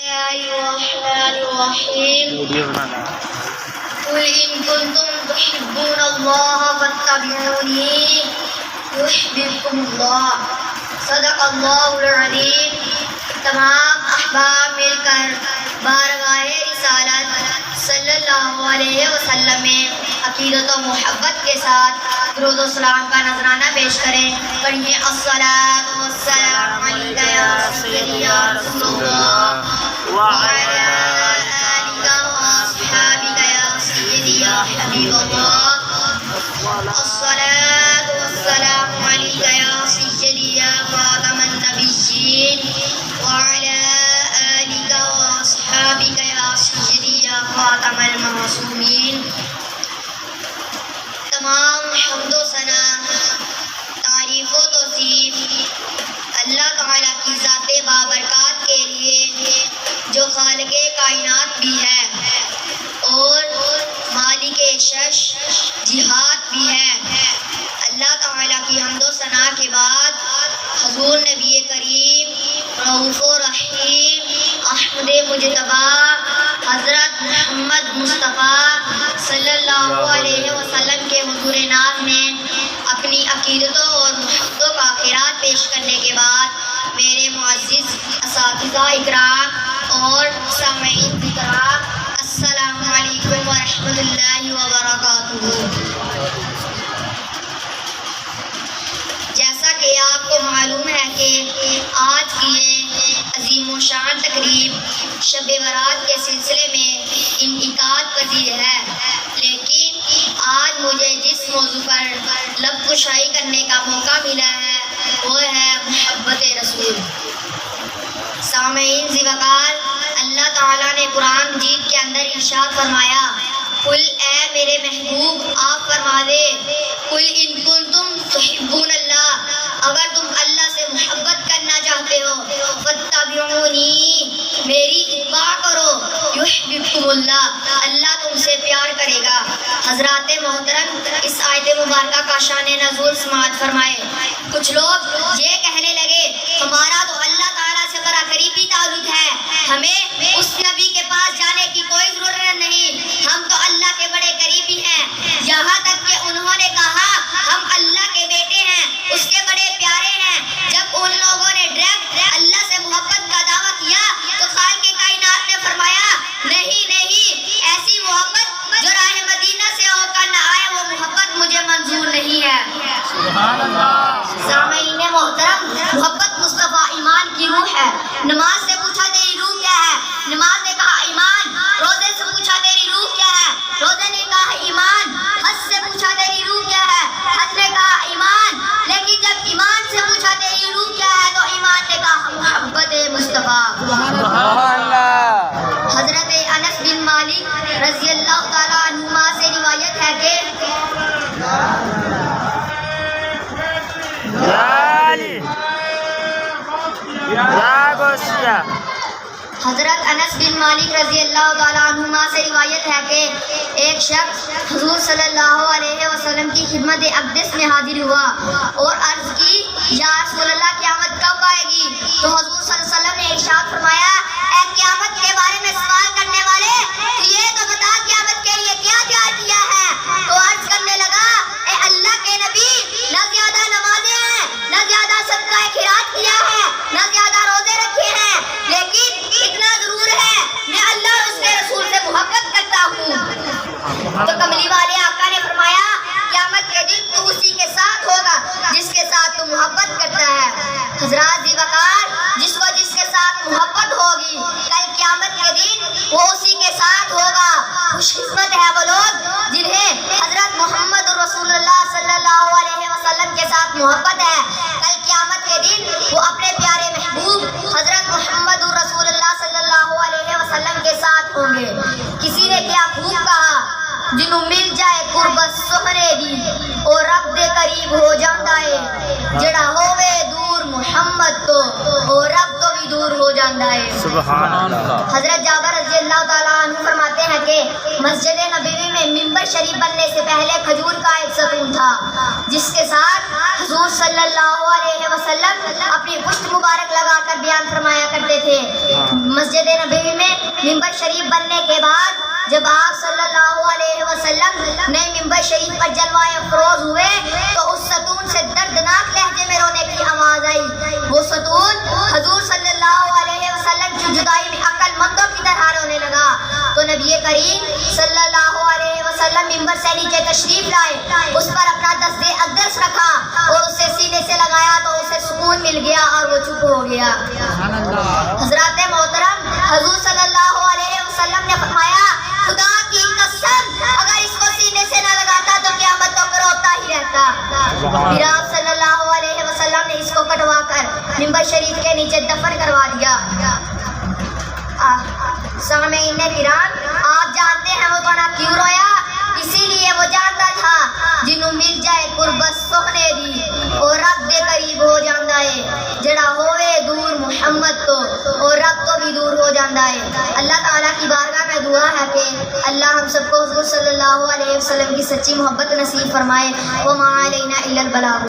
الرحمن الرحیم قل ان کنتم تحبون اللہ فاتبعونی یحببکم اللہ صدق اللہ العظیم. تمام احباب مل کر بارگاہ رسالت صلی اللہ علیہ وسلم میں عقیدت و محبت کے ساتھ درود و سلام کا نذرانہ پیش کریں. پڑھیے الصلاۃ والسلام علیک یا سیدی یا رسول اللہ وعلی آلک واصحابک یا سیدی یا حبیب اللہ. الصلاۃ والسلام علیک یا سیدی یا خاتم النبیین وعلی آلک واصحابک یا سیدی یا خاتم المعصومین. تمام حمد و ثنا تعریف و توصیف اللہ تعالیٰ کی ذات بابرکات کے لیے جو خالق کائنات بھی ہے اور مالک شش جہات بھی ہے. اللہ تعالیٰ کی حمد و ثنا کے بعد حضور نبی کریم رؤوف و رحیم احمد مجتبی حضرت محمد مصطفیٰ صلی اللہ علیہ وسلم کے حضور ناز میں اپنی عقیدتوں اور محبتوں کا خیرات پیش کرنے کے بعد میرے معزز اساتذہ اکرام اور سامعین کرام السلام علیکم ورحمۃ اللہ وبرکاتہ. جیسا کہ آپ کو معلوم ہے کہ آج کی یہ عظیم و شان تقریب شب برات کے سلسلے میں انعقاد پذیر ہے، لیکن آج مجھے جس موضوع پر لب کشائی کرنے کا موقع ملا ہے وہ ہے محبت رسول. سامعین ذی وقار، اللہ تعالیٰ نے قرآن مجید کے اندر ارشاد فرمایا، قل اے میرے محبوب آپ فرما دے، قل ان کنتم تحبون اللہ، اگر تم اللہ سے محبت کرنا چاہتے ہو فاتبعونی، میری اتباع کرو، یحببکم اللہ، اللہ تم سے پیار کرے گا. حضرات محترم، اس آیت مبارکہ کا شان نزول سماعت فرمائے. کچھ لوگ یہ کہنے لگے ہمارا تو اللہ تعالیٰ سے بڑا قریبی تعلق ہے، ہمیں اس نبی کے پاس جانے کی کوئی ضرورت نہیں، ہم تو اللہ کے بڑے قریبی ہیں. یہاں تک کہ انہوں نے کہا ہم اللہ کے بیٹے ہیں، اس کے بڑے پیارے ہیں. جب ان لوگوں نے ڈائریکٹ اللہ سے محبت کا دعویٰ کیا تو خالق کائنات نے فرمایا نہیں نہیں، ایسی محبت جو راہ مدینہ سے ہو کر نہ آئے وہ محبت مجھے منظور نہیں ہے. سبحان اللہ. سامعین محترم، محبت مصطفیٰ ایمان کی روح ہے. نماز سے پوچھا تیری روح کیا ہے، نماز نے کہا ایمان. روزے سے پوچھا تیری روح کیا ہے، روزے نے کہا ایمان. حج سے پوچھا تیری روح کیا ہے، حج نے کہا ایمان. لیکن جب ایمان سے پوچھا تیری روح کیا ہے تو ایمان نے کہا محبت مصطفیٰ. حضرت انس بن مالک رضی اللہ تعالیٰ عنہما سے روایت ہے کہ حضرت انس بن مالک رضی اللہ تعالیٰ عنہما سے روایت ہے کہ ایک شخص حضور صلی اللہ علیہ وسلم کی خدمت اقدس میں حاضر ہوا اور عرض کی یا رسول اللہ قیامت کب آئے گی؟ تو حضور صلی اللہ علیہ وسلم نے ارشاد فرمایا اے قیامت کے بارے میں سوال کرنے والے، تو یہ تو بتا قیامت کے لیے کیا تیار کیا ہے؟ تو عرض کرنے لگا اے اللہ کے نبی، نہ زیادہ نمازیں ہیں، نہ زیادہ صدقہ خیرات کیا ہے، نہ زیادہ روزے رکھے ہیں، لیکن اتنا ضرور ہے میں اللہ اور اس کے رسول سے محبت کرتا ہوں. تو کملی والے آقا نے فرمایا قیامت کے دن تو اسی کے ساتھ ہوگا جس کے ساتھ تو محبت کرتا ہے. حضرات ذی وقار، جس کو جس کے ساتھ محبت ہوگی کل قیامت کے دن وہ اسی کے ساتھ ہوگا. خوش قسمت ہے وہ لوگ جنہیں حضرت محمد رسول اللہ صلی اللہ علیہ وسلم کے ساتھ محبت ہے. کل قیامت کے دن وہ اپنے پیارے محبوب حضرت محمد رسول اللہ صلی اللہ علیہ وسلم کے ساتھ ہوں گے. کسی نے کیا خوب کہا، جنوں مل جائے قربت سہرے دی اور رب دے قریب ہو جاندا ہے، جڑا ہووے دور محمد تو اور رب تو بھی دور ہو جاندا ہے. سبحان اللہ. حضرت جابر رضی اللہ اللہ تعالیٰ عنہ فرماتے ہیں کہ مسجد نبوی میں ممبر شریف بننے سے پہلے کھجور کا ایک ستون تھا جس کے ساتھ حضور صلی اللہ علیہ وسلم اپنی پشت مبارک لگا کر بیان فرمایا کرتے تھے۔ مسجد نبوی میں ممبر شریف بننے کے بعد جب آپ صلی اللہ علیہ وسلم نئے ممبر شریف پر جلوائے افروز ہوئے تو اس ستون سے دردناک لہجے میں رونے کی آواز آئی۔ وہ ستون حضور صلی اللہ علیہ وسلم کی جدائی میں عقل مندوں کی طرح رونے لگا تو نبی کریم صلی اللہ علیہ وسلم ممبر سے نیچے تشریف لائے، اس پر اپنا دست اقدس رکھا اور اسے سینے سے لگایا تو اسے سکون مل گیا اور وہ چپ ہو گیا۔ حضرات محترم، حضور صلی اللہ علیہ وسلم نے فرمایا خدا کی قسم اگر اس کو سینے سے نہ لگاتا تو قیامت تک روتا ہی رہتا۔ پھر آپ صلی اللہ علیہ وسلم نے اس کو کٹوا کر ممبر شریف کے نیچے دفن کروا دیا۔ سامعین کرام، آپ جانتے ہیں وہ گناہ کیوں رویا؟ اسی لیے وہ جانتا تھا جنوں مل جائے قربت سونے دی اور رب دے قریب ہو جاندا ہے، جڑا ہوئے دور محمد تو اور رب تو بھی دور ہو جاندا ہے۔ اللہ تعالیٰ کی بارگاہ میں دعا ہے کہ اللہ ہم سب کو حضور صلی اللہ علیہ وسلم کی سچی محبت نصیب فرمائے۔ وما علینا الا البلاغ۔